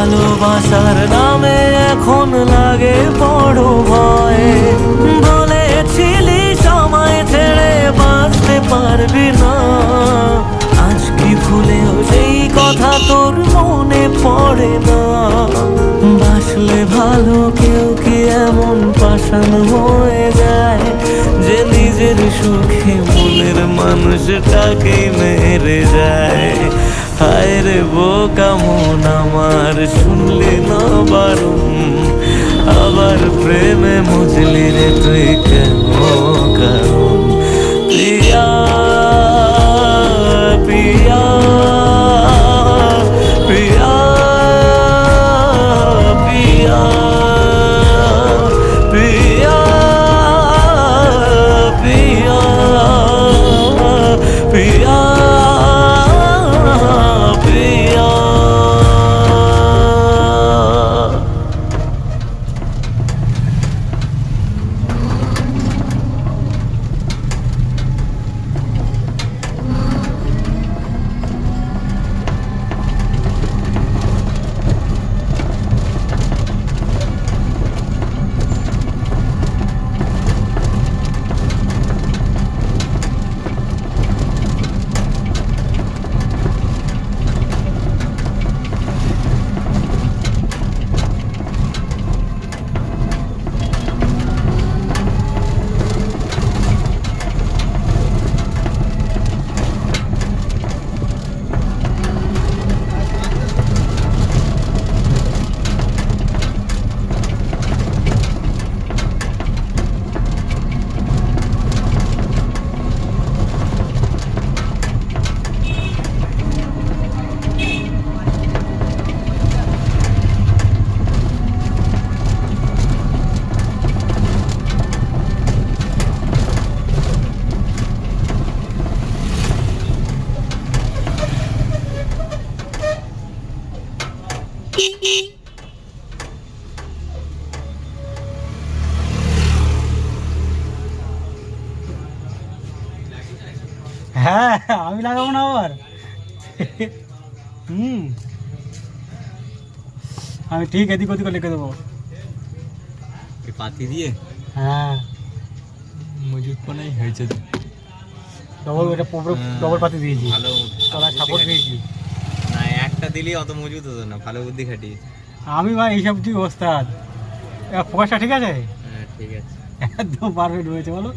ভালোবাসার নামে এখন লাগে বড় ভয়। বলেছিলি সময় ছেড়ে বাঁচতে পারবি না, আজ কি ভুলেও সেই কথা তোর মনে পড়ে না? বাসলে ভালো কেউ কি এমন পাষাণ হয়ে যায় যে নিজের সুখে মনের মানুষটাকে মেরে যায়? হায় রে বোকা মন আমার, শুনলি না বারণ, আবার প্রেমে মজলি রে তুই কেন কারণ? প্রিয়া প্রিয়া প্রিয়া প্রিয়া প্রিয়া প্রিয়া প্রিয়া প্রিয়া। হ্যাঁ আমি লাগাবো না আবার। আমি ঠিক এদিক ওদিক লিখে দেবো পাতি দিয়ে। হ্যাঁ মজুদ পানাই হয়েছে তো, ডবল, এটা ডবল পাতি দিয়েছি, ভালো তলায় সাপোর্ট দিয়েছি। না একটা দিলেই অত মজুদ হতো না, ভালো বুদ্ধি খাটিয়ে। আমি ভাই এইসব ঠিক ওস্তাদ। ফোকাসটা ঠিক আছে? হ্যাঁ ঠিক আছে, একদম পারফেক্ট হয়েছে বলো।